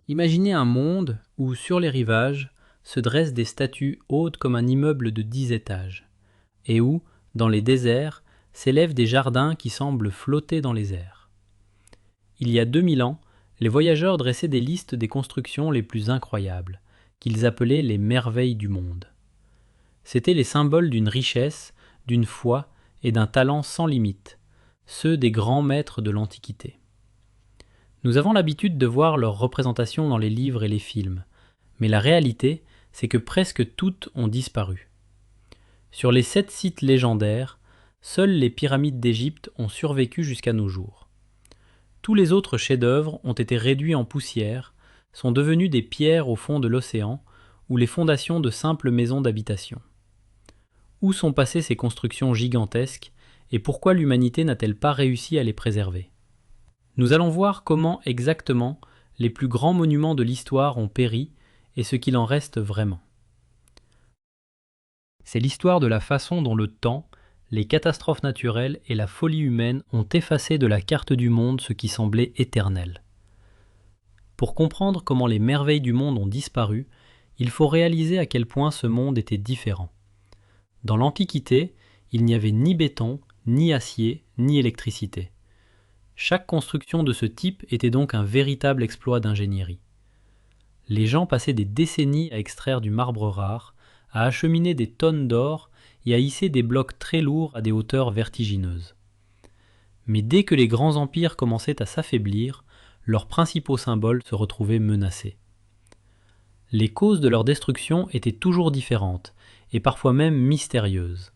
Imaginez un monde où, sur les rivages, se dressent des statues hautes comme un immeuble de 10 étages, et où, dans les déserts, s'élèvent des jardins qui semblent flotter dans les airs. Il y a 2000 ans, les voyageurs dressaient des listes des constructions les plus incroyables, qu'ils appelaient les merveilles du monde. C'étaient les symboles d'une richesse, d'une foi et d'un talent sans limite, ceux des grands maîtres de l'Antiquité. Nous avons l'habitude de voir leurs représentations dans les livres et les films, mais la réalité, c'est que presque toutes ont disparu. Sur les 7 sites légendaires, seules les pyramides d'Égypte ont survécu jusqu'à nos jours. Tous les autres chefs-d'œuvre ont été réduits en poussière, sont devenus des pierres au fond de l'océan ou les fondations de simples maisons d'habitation. Où sont passées ces constructions gigantesques et pourquoi l'humanité n'a-t-elle pas réussi à les préserver ? Nous allons voir comment exactement les plus grands monuments de l'histoire ont péri et ce qu'il en reste vraiment. C'est l'histoire de la façon dont le temps, les catastrophes naturelles et la folie humaine ont effacé de la carte du monde ce qui semblait éternel. Pour comprendre comment les merveilles du monde ont disparu, il faut réaliser à quel point ce monde était différent. Dans l'Antiquité, il n'y avait ni béton, ni acier, ni électricité. Chaque construction de ce type était donc un véritable exploit d'ingénierie. Les gens passaient des décennies à extraire du marbre rare, à acheminer des tonnes d'or et à hisser des blocs très lourds à des hauteurs vertigineuses. Mais dès que les grands empires commençaient à s'affaiblir, leurs principaux symboles se retrouvaient menacés. Les causes de leur destruction étaient toujours différentes, et parfois même mystérieuses.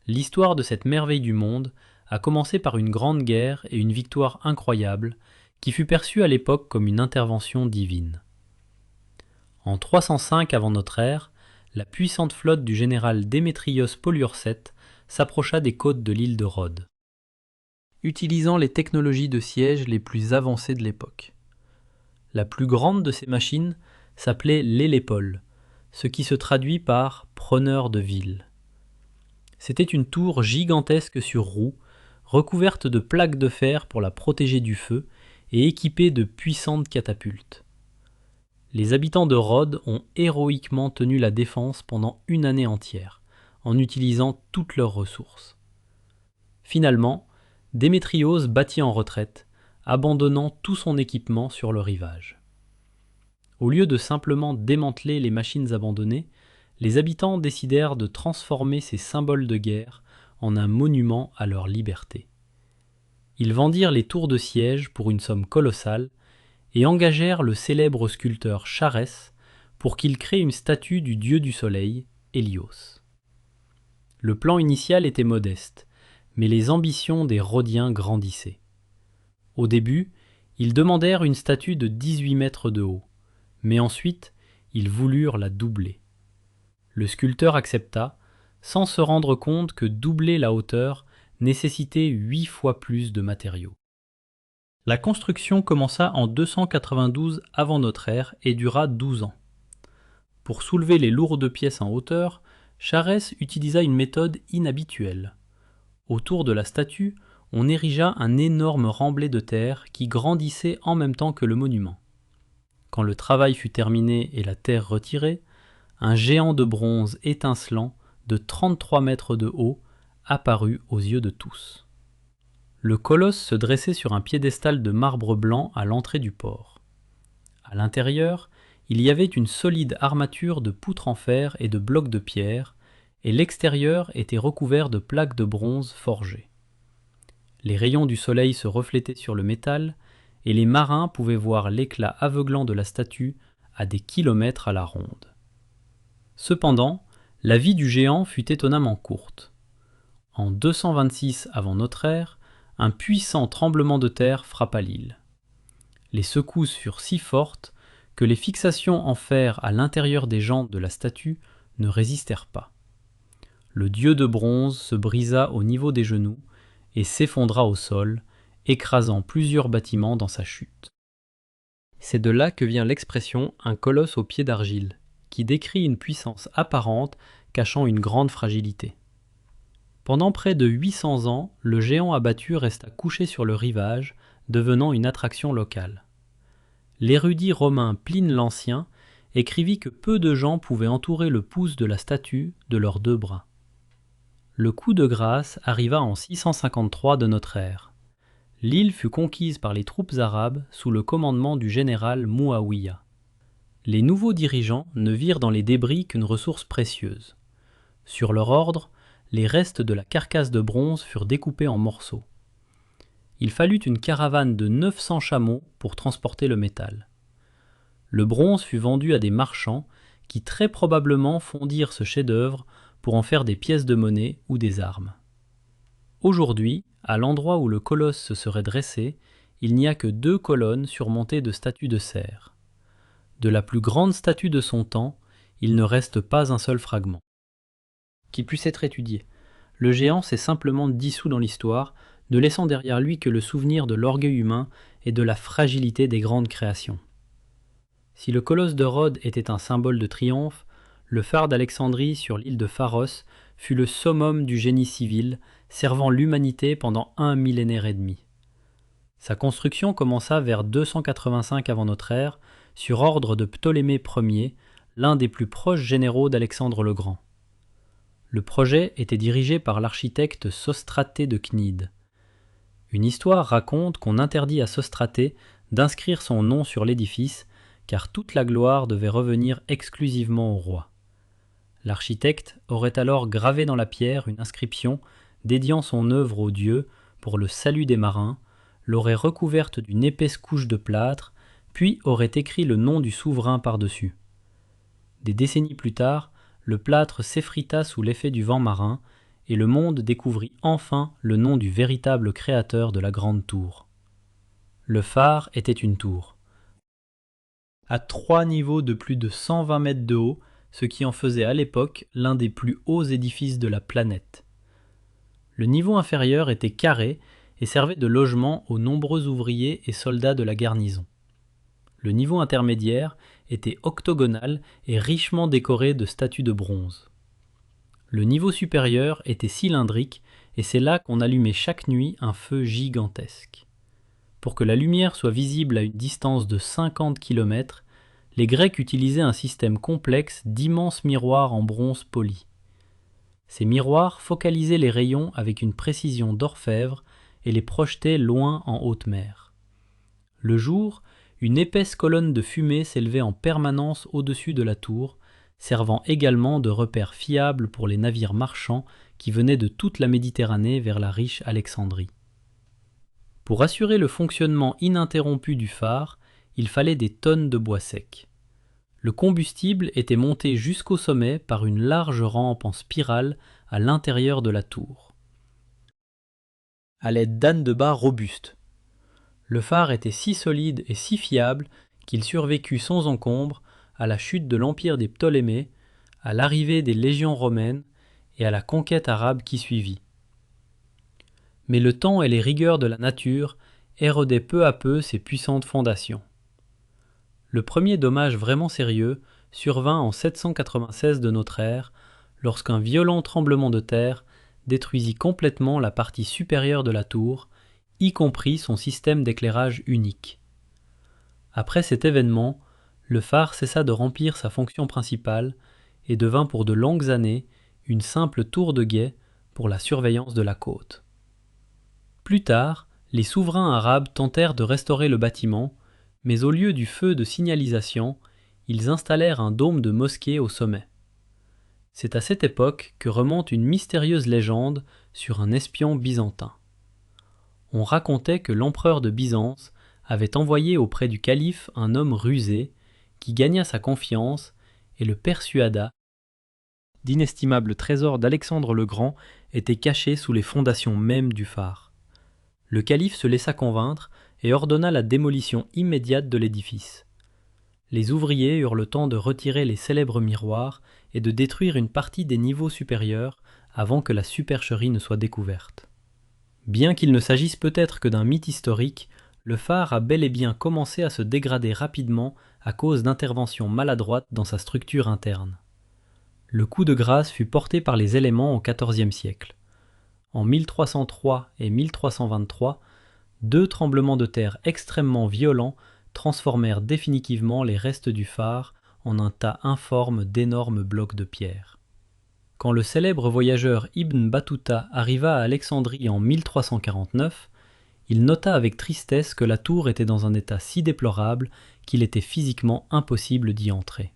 L'histoire de cette merveille du monde a commencé par une grande guerre et une victoire incroyable qui fut perçue à l'époque comme une intervention divine. En 305 avant notre ère, la puissante flotte du général Démétrios Poliorcète s'approcha des côtes de l'île de Rhodes, utilisant les technologies de siège les plus avancées de l'époque. La plus grande de ces machines s'appelait l'hélépole, ce qui se traduit par « preneur de ville ». C'était une tour gigantesque sur roues, recouverte de plaques de fer pour la protéger du feu et équipée de puissantes catapultes. Les habitants de Rhodes ont héroïquement tenu la défense pendant une année entière, en utilisant toutes leurs ressources. Finalement, Démétrios battit en retraite, abandonnant tout son équipement sur le rivage. Au lieu de simplement démanteler les machines abandonnées, les habitants décidèrent de transformer ces symboles de guerre en un monument à leur liberté. Ils vendirent les tours de siège pour une somme colossale et engagèrent le célèbre sculpteur Charès pour qu'il crée une statue du dieu du soleil, Hélios. Le plan initial était modeste, mais les ambitions des Rhodiens grandissaient. Au début, ils demandèrent une statue de 18 mètres de haut, mais ensuite, ils voulurent la doubler. Le sculpteur accepta, sans se rendre compte que doubler la hauteur nécessitait 8 fois plus de matériaux. La construction commença en 292 avant notre ère et dura 12 ans. Pour soulever les lourdes pièces en hauteur, Charès utilisa une méthode inhabituelle. Autour de la statue, on érigea un énorme remblai de terre qui grandissait en même temps que le monument. Quand le travail fut terminé et la terre retirée, un géant de bronze étincelant de 33 mètres de haut apparut aux yeux de tous. Le colosse se dressait sur un piédestal de marbre blanc à l'entrée du port. À l'intérieur, il y avait une solide armature de poutres en fer et de blocs de pierre, et l'extérieur était recouvert de plaques de bronze forgées. Les rayons du soleil se reflétaient sur le métal, et les marins pouvaient voir l'éclat aveuglant de la statue à des kilomètres à la ronde. Cependant, la vie du géant fut étonnamment courte. En 226 avant notre ère, un puissant tremblement de terre frappa l'île. Les secousses furent si fortes que les fixations en fer à l'intérieur des jambes de la statue ne résistèrent pas. Le dieu de bronze se brisa au niveau des genoux et s'effondra au sol, écrasant plusieurs bâtiments dans sa chute. C'est de là que vient l'expression « un colosse aux pieds d'argile », qui décrit une puissance apparente cachant une grande fragilité. Pendant près de 800 ans, le géant abattu resta couché sur le rivage, devenant une attraction locale. l'érudit romain Pline l'Ancien écrivit que peu de gens pouvaient entourer le pouce de la statue de leurs 2 bras. Le coup de grâce arriva en 653 de notre ère. L'île fut conquise par les troupes arabes sous le commandement du général Mouawiya. Les nouveaux dirigeants ne virent dans les débris qu'une ressource précieuse. Sur leur ordre, les restes de la carcasse de bronze furent découpés en morceaux. Il fallut une caravane de 900 chameaux pour transporter le métal. Le bronze fut vendu à des marchands qui très probablement fondirent ce chef-d'œuvre pour en faire des pièces de monnaie ou des armes. Aujourd'hui, à l'endroit où le colosse se serait dressé, il n'y a que 2 colonnes surmontées de statues de cerf. De la plus grande statue de son temps, il ne reste pas un seul fragment qui puisse être étudié. Le géant s'est simplement dissous dans l'histoire, ne laissant derrière lui que le souvenir de l'orgueil humain et de la fragilité des grandes créations. Si le colosse de Rhodes était un symbole de triomphe, le phare d'Alexandrie sur l'île de Pharos fut le summum du génie civil, servant l'humanité pendant 1 millénaire et demi. Sa construction commença vers 285 avant notre ère, sur ordre de Ptolémée Ier, l'un des plus proches généraux d'Alexandre le Grand. Le projet était dirigé par l'architecte Sostratée de Cnide. Une histoire raconte qu'on interdit à Sostratée d'inscrire son nom sur l'édifice, car toute la gloire devait revenir exclusivement au roi. L'architecte aurait alors gravé dans la pierre une inscription dédiant son œuvre au dieu pour le salut des marins, l'aurait recouverte d'une épaisse couche de plâtre, puis aurait écrit le nom du souverain par-dessus. Des décennies plus tard, le plâtre s'effrita sous l'effet du vent marin, et le monde découvrit enfin le nom du véritable créateur de la grande tour. Le phare était une tour, à 3 niveaux de plus de 120 mètres de haut, ce qui en faisait à l'époque l'un des plus hauts édifices de la planète. Le niveau inférieur était carré et servait de logement aux nombreux ouvriers et soldats de la garnison. Le niveau intermédiaire était octogonal et richement décoré de statues de bronze. Le niveau supérieur était cylindrique et c'est là qu'on allumait chaque nuit un feu gigantesque. Pour que la lumière soit visible à une distance de 50 km, les Grecs utilisaient un système complexe d'immenses miroirs en bronze poli. Ces miroirs focalisaient les rayons avec une précision d'orfèvre et les projetaient loin en haute mer. Le jour, une épaisse colonne de fumée s'élevait en permanence au-dessus de la tour, servant également de repère fiable pour les navires marchands qui venaient de toute la Méditerranée vers la riche Alexandrie. Pour assurer le fonctionnement ininterrompu du phare, il fallait des tonnes de bois sec. Le combustible était monté jusqu'au sommet par une large rampe en spirale à l'intérieur de la tour, à l'aide d'ânes de bas robustes. Le phare était si solide et si fiable qu'il survécut sans encombre à la chute de l'empire des Ptolémées, à l'arrivée des légions romaines et à la conquête arabe qui suivit. Mais le temps et les rigueurs de la nature érodaient peu à peu ces puissantes fondations. Le premier dommage vraiment sérieux survint en 796 de notre ère, lorsqu'un violent tremblement de terre détruisit complètement la partie supérieure de la tour, y compris son système d'éclairage unique. Après cet événement, le phare cessa de remplir sa fonction principale et devint pour de longues années une simple tour de guet pour la surveillance de la côte. Plus tard, les souverains arabes tentèrent de restaurer le bâtiment, mais au lieu du feu de signalisation, ils installèrent un dôme de mosquée au sommet. C'est à cette époque que remonte une mystérieuse légende sur un espion byzantin. On racontait que l'empereur de Byzance avait envoyé auprès du calife un homme rusé qui gagna sa confiance et le persuada d'inestimables trésors d'Alexandre le Grand étaient cachés sous les fondations mêmes du phare. Le calife se laissa convaincre et ordonna la démolition immédiate de l'édifice. Les ouvriers eurent le temps de retirer les célèbres miroirs et de détruire une partie des niveaux supérieurs avant que la supercherie ne soit découverte. Bien qu'il ne s'agisse peut-être que d'un mythe historique, le phare a bel et bien commencé à se dégrader rapidement à cause d'interventions maladroites dans sa structure interne. Le coup de grâce fut porté par les éléments au XIVe siècle. En 1303 et 1323, 2 tremblements de terre extrêmement violents transformèrent définitivement les restes du phare en un tas informe d'énormes blocs de pierre. Quand le célèbre voyageur Ibn Battuta arriva à Alexandrie en 1349, il nota avec tristesse que la tour était dans un état si déplorable qu'il était physiquement impossible d'y entrer.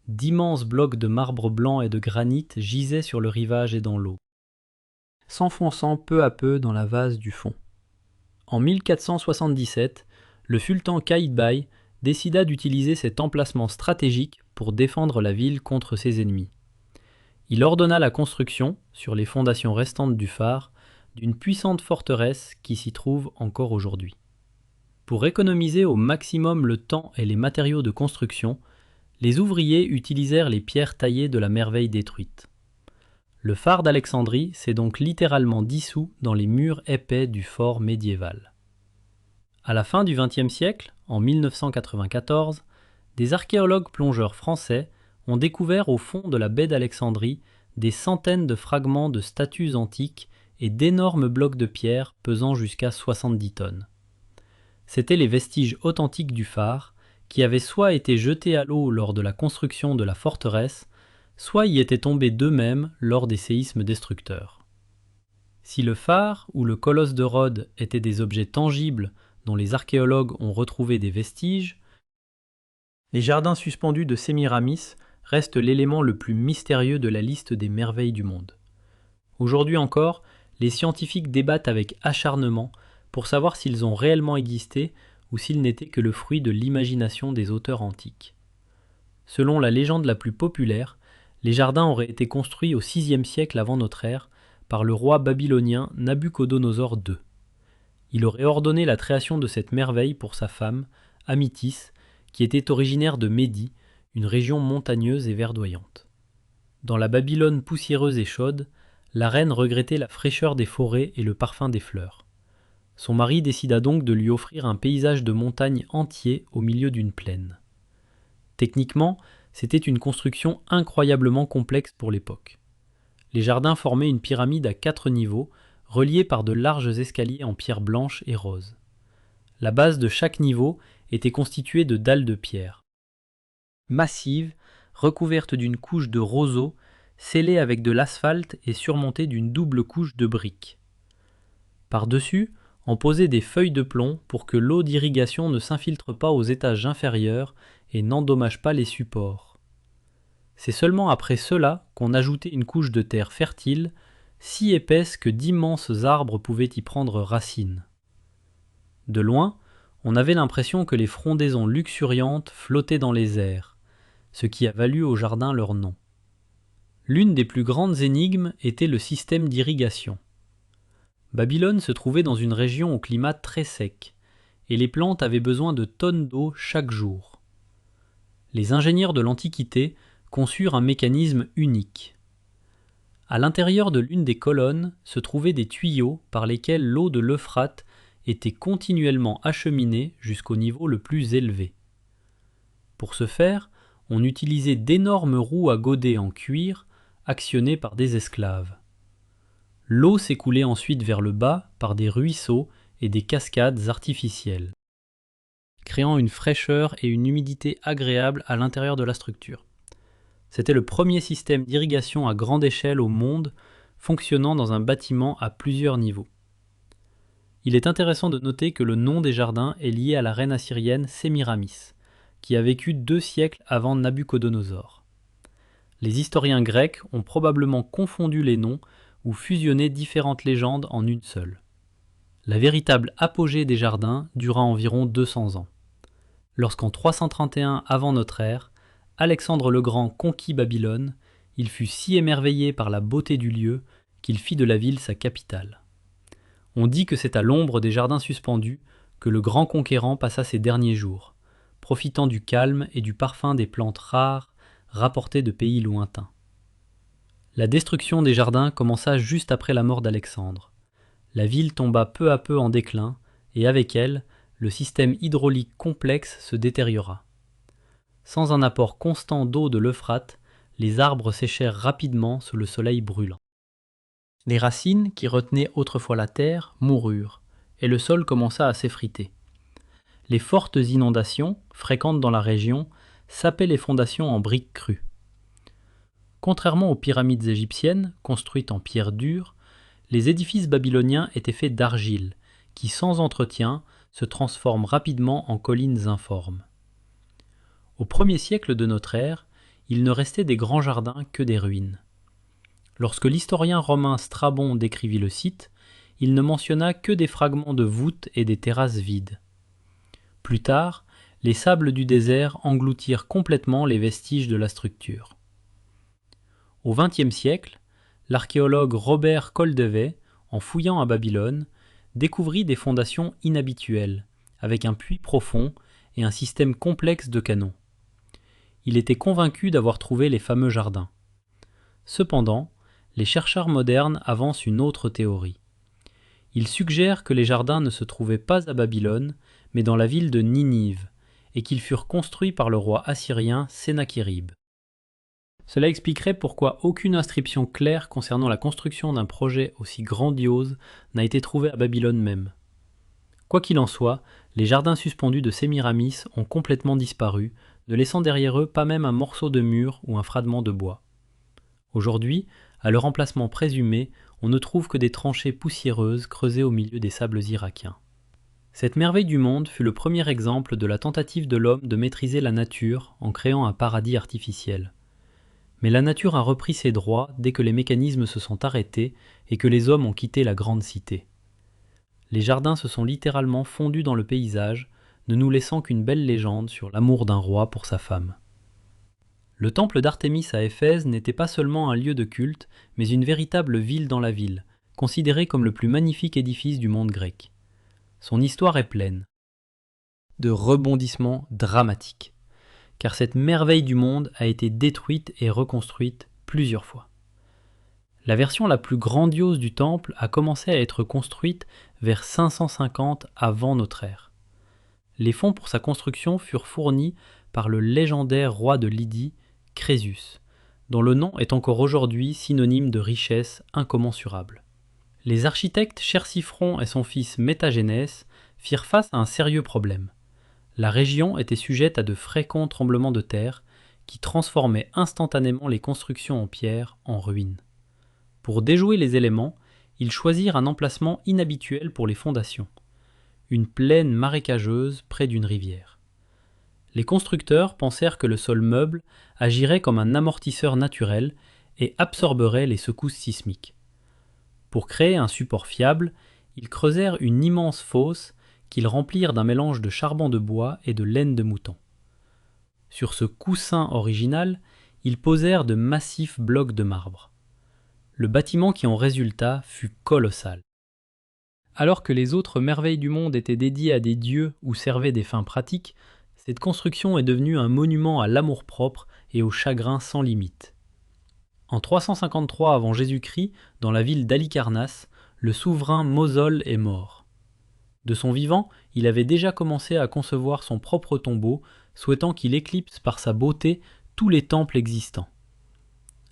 D'immenses blocs de marbre blanc et de granit gisaient sur le rivage et dans l'eau, s'enfonçant peu à peu dans la vase du fond. En 1477, le sultan Qaïtbay décida d'utiliser cet emplacement stratégique pour défendre la ville contre ses ennemis. Il ordonna la construction, sur les fondations restantes du phare, d'une puissante forteresse qui s'y trouve encore aujourd'hui. Pour économiser au maximum le temps et les matériaux de construction, les ouvriers utilisèrent les pierres taillées de la merveille détruite. Le phare d'Alexandrie s'est donc littéralement dissous dans les murs épais du fort médiéval. À la fin du XXe siècle, en 1994, des archéologues plongeurs français ont découvert au fond de la baie d'Alexandrie des centaines de fragments de statues antiques et d'énormes blocs de pierre pesant jusqu'à 70 tonnes. C'étaient les vestiges authentiques du phare, qui avaient soit été jetés à l'eau lors de la construction de la forteresse, soit y étaient tombés d'eux-mêmes lors des séismes destructeurs. Si le phare ou le colosse de Rhodes étaient des objets tangibles dont les archéologues ont retrouvé des vestiges, les jardins suspendus de Sémiramis restent l'élément le plus mystérieux de la liste des merveilles du monde. Aujourd'hui encore, les scientifiques débattent avec acharnement pour savoir s'ils ont réellement existé ou s'ils n'étaient que le fruit de l'imagination des auteurs antiques. Selon la légende la plus populaire, les jardins auraient été construits au VIe siècle avant notre ère par le roi babylonien Nabuchodonosor II. Il aurait ordonné la création de cette merveille pour sa femme, Amytis, qui était originaire de Médie, une région montagneuse et verdoyante. Dans la Babylone poussiéreuse et chaude, la reine regrettait la fraîcheur des forêts et le parfum des fleurs. Son mari décida donc de lui offrir un paysage de montagne entier au milieu d'une plaine. Techniquement, c'était une construction incroyablement complexe pour l'époque. Les jardins formaient une pyramide à 4 niveaux, reliés par de larges escaliers en pierre blanche et rose. La base de chaque niveau était constituée de dalles de pierre, massives, recouvertes d'une couche de roseaux, scellées avec de l'asphalte et surmontées d'une double couche de briques. Par-dessus, on posait des feuilles de plomb pour que l'eau d'irrigation ne s'infiltre pas aux étages inférieurs et n'endommage pas les supports. C'est seulement après cela qu'on ajoutait une couche de terre fertile, si épaisse que d'immenses arbres pouvaient y prendre racine. De loin, on avait l'impression que les frondaisons luxuriantes flottaient dans les airs, ce qui a valu au jardin leur nom. L'une des plus grandes énigmes était le système d'irrigation. Babylone se trouvait dans une région au climat très sec, et les plantes avaient besoin de tonnes d'eau chaque jour. Les ingénieurs de l'Antiquité conçurent un mécanisme unique. À l'intérieur de l'une des colonnes se trouvaient des tuyaux par lesquels l'eau de l'Euphrate était continuellement acheminée jusqu'au niveau le plus élevé. Pour ce faire, on utilisait d'énormes roues à godets en cuir actionnées par des esclaves. L'eau s'écoulait ensuite vers le bas par des ruisseaux et des cascades artificielles, créant une fraîcheur et une humidité agréables à l'intérieur de la structure. C'était le premier système d'irrigation à grande échelle au monde, fonctionnant dans un bâtiment à plusieurs niveaux. Il est intéressant de noter que le nom des jardins est lié à la reine assyrienne Sémiramis, qui a vécu 2 siècles avant Nabuchodonosor. Les historiens grecs ont probablement confondu les noms ou fusionné différentes légendes en une seule. La véritable apogée des jardins dura environ 200 ans. Lorsqu'en 331 avant notre ère, Alexandre le Grand conquit Babylone, il fut si émerveillé par la beauté du lieu qu'il fit de la ville sa capitale. On dit que c'est à l'ombre des jardins suspendus que le grand conquérant passa ses derniers jours, profitant du calme et du parfum des plantes rares rapportées de pays lointains. La destruction des jardins commença juste après la mort d'Alexandre. La ville tomba peu à peu en déclin, et avec elle, le système hydraulique complexe se détériora. Sans un apport constant d'eau de l'Euphrate, les arbres séchèrent rapidement sous le soleil brûlant. Les racines, qui retenaient autrefois la terre, moururent, et le sol commença à s'effriter. Les fortes inondations, fréquentes dans la région, sapaient les fondations en briques crues. Contrairement aux pyramides égyptiennes, construites en pierre dure, les édifices babyloniens étaient faits d'argile, qui sans entretien se transforment rapidement en collines informes. Au 1er siècle de notre ère, il ne restait des grands jardins que des ruines. Lorsque l'historien romain Strabon décrivit le site, il ne mentionna que des fragments de voûtes et des terrasses vides. Plus tard, les sables du désert engloutirent complètement les vestiges de la structure. Au XXe siècle, l'archéologue Robert Koldewey, en fouillant à Babylone, découvrit des fondations inhabituelles, avec un puits profond et un système complexe de canons. Il était convaincu d'avoir trouvé les fameux jardins. Cependant, les chercheurs modernes avancent une autre théorie. Ils suggèrent que les jardins ne se trouvaient pas à Babylone, mais dans la ville de Ninive, et qu'ils furent construits par le roi assyrien Sennachérib. Cela expliquerait pourquoi aucune inscription claire concernant la construction d'un projet aussi grandiose n'a été trouvée à Babylone même. Quoi qu'il en soit, les jardins suspendus de Sémiramis ont complètement disparu, ne laissant derrière eux pas même un morceau de mur ou un fragment de bois. Aujourd'hui, à leur emplacement présumé, on ne trouve que des tranchées poussiéreuses creusées au milieu des sables irakiens. Cette merveille du monde fut le premier exemple de la tentative de l'homme de maîtriser la nature en créant un paradis artificiel. Mais la nature a repris ses droits dès que les mécanismes se sont arrêtés et que les hommes ont quitté la grande cité. Les jardins se sont littéralement fondus dans le paysage, ne nous laissant qu'une belle légende sur l'amour d'un roi pour sa femme. Le temple d'Artémis à Éphèse n'était pas seulement un lieu de culte, mais une véritable ville dans la ville, considérée comme le plus magnifique édifice du monde grec. Son histoire est pleine de rebondissements dramatiques, car cette merveille du monde a été détruite et reconstruite plusieurs fois. La version la plus grandiose du temple a commencé à être construite vers 550 avant notre ère. Les fonds pour sa construction furent fournis par le légendaire roi de Lydie, Crésus, dont le nom est encore aujourd'hui synonyme de richesse incommensurable. Les architectes Chersiphron et son fils Métagénès firent face à un sérieux problème. La région était sujette à de fréquents tremblements de terre qui transformaient instantanément les constructions en pierre en ruines. Pour déjouer les éléments, ils choisirent un emplacement inhabituel pour les fondations, une plaine marécageuse près d'une rivière. Les constructeurs pensèrent que le sol meuble agirait comme un amortisseur naturel et absorberait les secousses sismiques. Pour créer un support fiable, ils creusèrent une immense fosse qu'ils remplirent d'un mélange de charbon de bois et de laine de mouton. Sur ce coussin original, ils posèrent de massifs blocs de marbre. Le bâtiment qui en résulta fut colossal. Alors que les autres merveilles du monde étaient dédiées à des dieux ou servaient des fins pratiques, cette construction est devenue un monument à l'amour-propre et au chagrin sans limite. En 353 avant Jésus-Christ, dans la ville d'Halicarnasse, le souverain Mosol est mort. De son vivant, il avait déjà commencé à concevoir son propre tombeau, souhaitant qu'il éclipse par sa beauté tous les temples existants.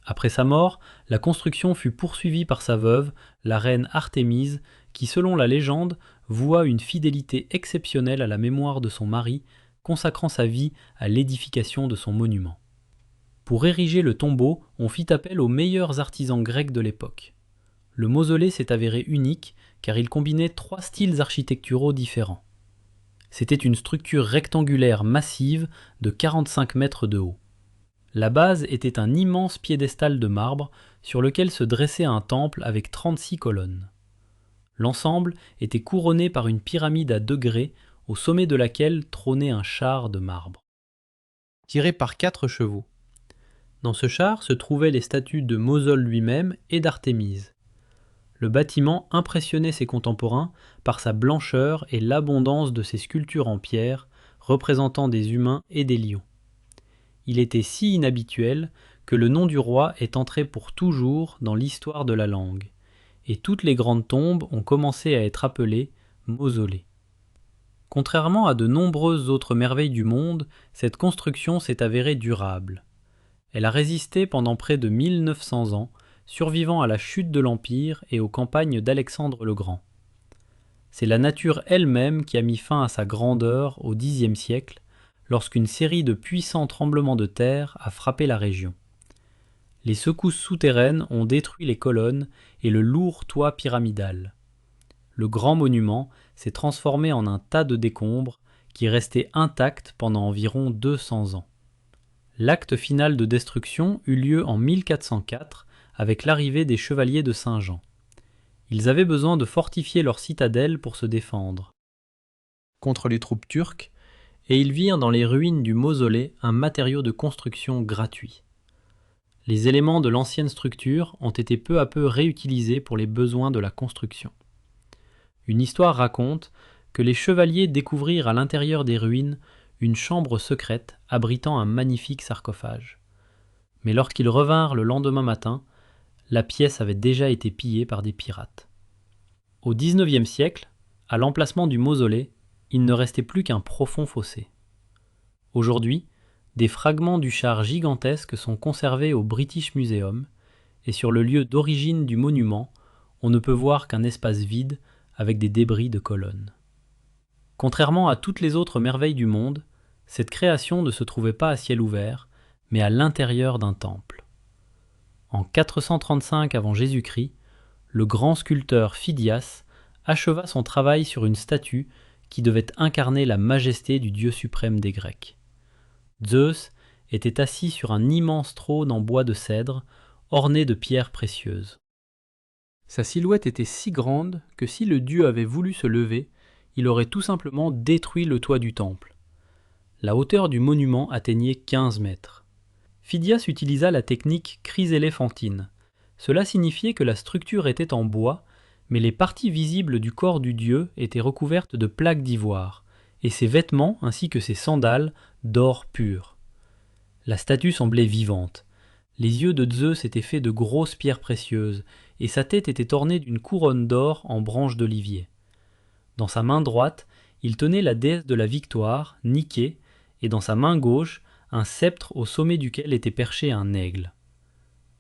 Après sa mort, la construction fut poursuivie par sa veuve, la reine Artémise, qui, selon la légende, voua une fidélité exceptionnelle à la mémoire de son mari, consacrant sa vie à l'édification de son monument. Pour ériger le tombeau, on fit appel aux meilleurs artisans grecs de l'époque. Le mausolée s'est avéré unique car il combinait 3 styles architecturaux différents. C'était une structure rectangulaire massive de 45 mètres de haut. La base était un immense piédestal de marbre sur lequel se dressait un temple avec 36 colonnes. L'ensemble était couronné par une pyramide à degrés au sommet de laquelle trônait un char de marbre, tiré par 4 chevaux. Dans ce char se trouvaient les statues de Mosol lui-même et d'Artémise. Le bâtiment impressionnait ses contemporains par sa blancheur et l'abondance de ses sculptures en pierre représentant des humains et des lions. Il était si inhabituel que le nom du roi est entré pour toujours dans l'histoire de la langue, et toutes les grandes tombes ont commencé à être appelées mausolées. Contrairement à de nombreuses autres merveilles du monde, cette construction s'est avérée durable. Elle a résisté pendant près de 1900 ans, survivant à la chute de l'Empire et aux campagnes d'Alexandre le Grand. c'est la nature elle-même qui a mis fin à sa grandeur au Xe siècle, lorsqu'une série de puissants tremblements de terre a frappé la région. Les secousses souterraines ont détruit les colonnes et le lourd toit pyramidal. Le grand monument s'est transformé en un tas de décombres qui est resté intact pendant environ 200 ans. L'acte final de destruction eut lieu en 1404 avec l'arrivée des chevaliers de Saint-Jean. Ils avaient besoin de fortifier leur citadelle pour se défendre contre les troupes turques, et ils virent dans les ruines du mausolée un matériau de construction gratuit. Les éléments de l'ancienne structure ont été peu à peu réutilisés pour les besoins de la construction. Une histoire raconte que les chevaliers découvrirent à l'intérieur des ruines une chambre secrète abritant un magnifique sarcophage. Mais lorsqu'ils revinrent le lendemain matin, la pièce avait déjà été pillée par des pirates. Au XIXe siècle, à l'emplacement du mausolée, il ne restait plus qu'un profond fossé. Aujourd'hui, des fragments du char gigantesque sont conservés au British Museum, et sur le lieu d'origine du monument, on ne peut voir qu'un espace vide avec des débris de colonnes. Contrairement à toutes les autres merveilles du monde, cette création ne se trouvait pas à ciel ouvert, mais à l'intérieur d'un temple. En 435 avant Jésus-Christ, le grand sculpteur Phidias acheva son travail sur une statue qui devait incarner la majesté du dieu suprême des Grecs. Zeus était assis sur un immense trône en bois de cèdre, orné de pierres précieuses. Sa silhouette était si grande que si le dieu avait voulu se lever, il aurait tout simplement détruit le toit du temple. La hauteur du monument atteignait 15 mètres. Phidias utilisa la technique chryséléphantine. Cela signifiait que la structure était en bois, mais les parties visibles du corps du dieu étaient recouvertes de plaques d'ivoire, et ses vêtements ainsi que ses sandales d'or pur. La statue semblait vivante. Les yeux de Zeus étaient faits de grosses pierres précieuses, et sa tête était ornée d'une couronne d'or en branches d'olivier. Dans sa main droite, il tenait la déesse de la victoire, Niké, et dans sa main gauche, un sceptre au sommet duquel était perché un aigle.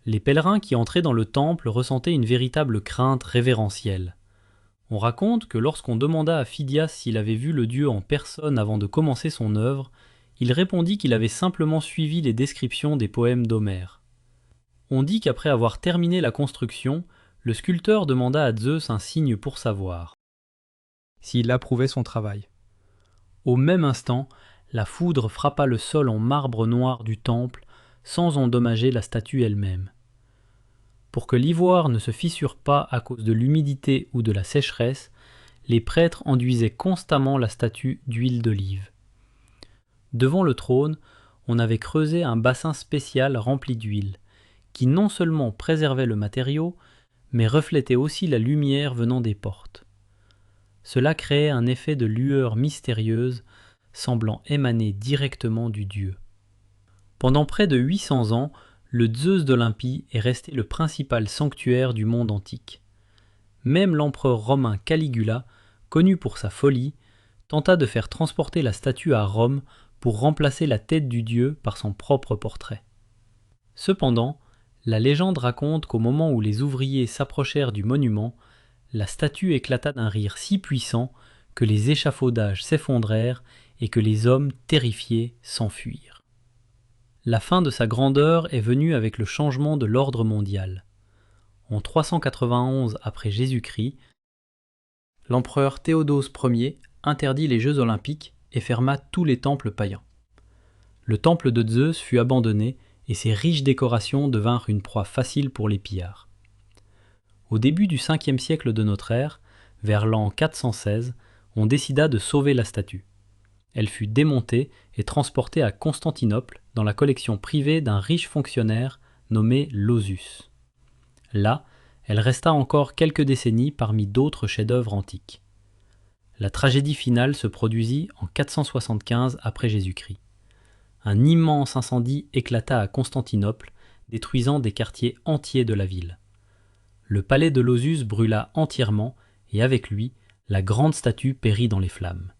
Les pèlerins qui entraient dans le temple ressentaient une véritable crainte révérentielle. On raconte que lorsqu'on demanda à Phidias s'il avait vu le dieu en personne avant de commencer son œuvre, il répondit qu'il avait simplement suivi les descriptions des poèmes d'Homère. On dit qu'après avoir terminé la construction, le sculpteur demanda à Zeus un signe pour savoir s'il approuvait son travail. Au même instant, la foudre frappa le sol en marbre noir du temple sans endommager la statue elle-même. Pour que l'ivoire ne se fissure pas à cause de l'humidité ou de la sécheresse, les prêtres enduisaient constamment la statue d'huile d'olive. Devant le trône, on avait creusé un bassin spécial rempli d'huile, qui non seulement préservait le matériau, mais reflétait aussi la lumière venant des portes. Cela créait un effet de lueur mystérieuse, semblant émaner directement du dieu. Pendant près de 800 ans, le Zeus d'Olympie est resté le principal sanctuaire du monde antique. Même l'empereur romain Caligula, connu pour sa folie, tenta de faire transporter la statue à Rome pour remplacer la tête du dieu par son propre portrait. Cependant, la légende raconte qu'au moment où les ouvriers s'approchèrent du monument, la statue éclata d'un rire si puissant que les échafaudages s'effondrèrent et que les hommes, terrifiés, s'enfuirent. La fin de sa grandeur est venue avec le changement de l'ordre mondial. En 391 après Jésus-Christ, l'empereur Théodose Ier interdit les Jeux olympiques et ferma tous les temples païens. Le temple de Zeus fut abandonné et ses riches décorations devinrent une proie facile pour les pillards. Au début du 5e siècle de notre ère, vers l'an 416, on décida de sauver la statue. Elle fut démontée et transportée à Constantinople dans la collection privée d'un riche fonctionnaire nommé Lausus. Là, elle resta encore quelques décennies parmi d'autres chefs-d'œuvre antiques. La tragédie finale se produisit en 475 après Jésus-Christ. Un immense incendie éclata à Constantinople, détruisant des quartiers entiers de la ville. Le palais de Lausus brûla entièrement et avec lui, la grande statue périt dans les flammes.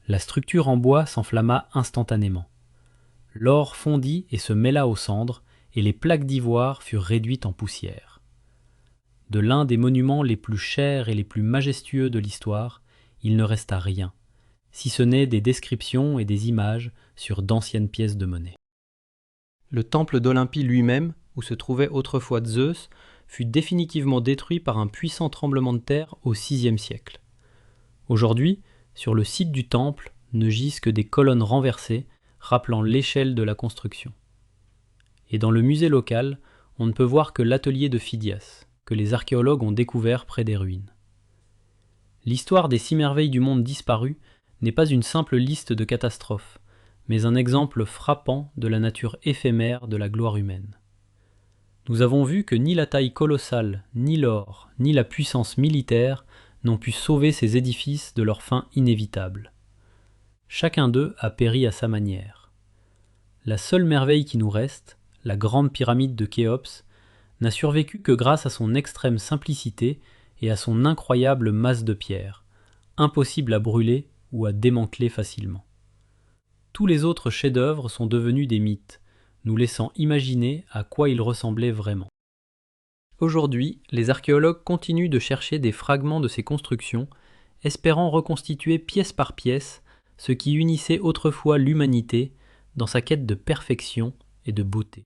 La structure en bois s'enflamma instantanément. L'or fondit et se mêla aux cendres, et les plaques d'ivoire furent réduites en poussière. De l'un des monuments les plus chers et les plus majestueux de l'histoire, il ne resta rien, si ce n'est des descriptions et des images sur d'anciennes pièces de monnaie. Le temple d'Olympie lui-même, où se trouvait autrefois Zeus, fut définitivement détruit par un puissant tremblement de terre au VIe siècle. Aujourd'hui, sur le site du temple, ne gisent que des colonnes renversées, rappelant l'échelle de la construction. Et dans le musée local, on ne peut voir que l'atelier de Phidias, que les archéologues ont découvert près des ruines. L'histoire des 6 merveilles du monde disparues n'est pas une simple liste de catastrophes, mais un exemple frappant de la nature éphémère de la gloire humaine. Nous avons vu que ni la taille colossale, ni l'or, ni la puissance militaire n'ont pu sauver ces édifices de leur fin inévitable. Chacun d'eux a péri à sa manière. La seule merveille qui nous reste, la grande pyramide de Khéops, n'a survécu que grâce à son extrême simplicité et à son incroyable masse de pierre, impossible à brûler ou à démanteler facilement. Tous les autres chefs-d'œuvre sont devenus des mythes, nous laissant imaginer à quoi ils ressemblaient vraiment. Aujourd'hui, les archéologues continuent de chercher des fragments de ces constructions, espérant reconstituer pièce par pièce ce qui unissait autrefois l'humanité dans sa quête de perfection et de beauté.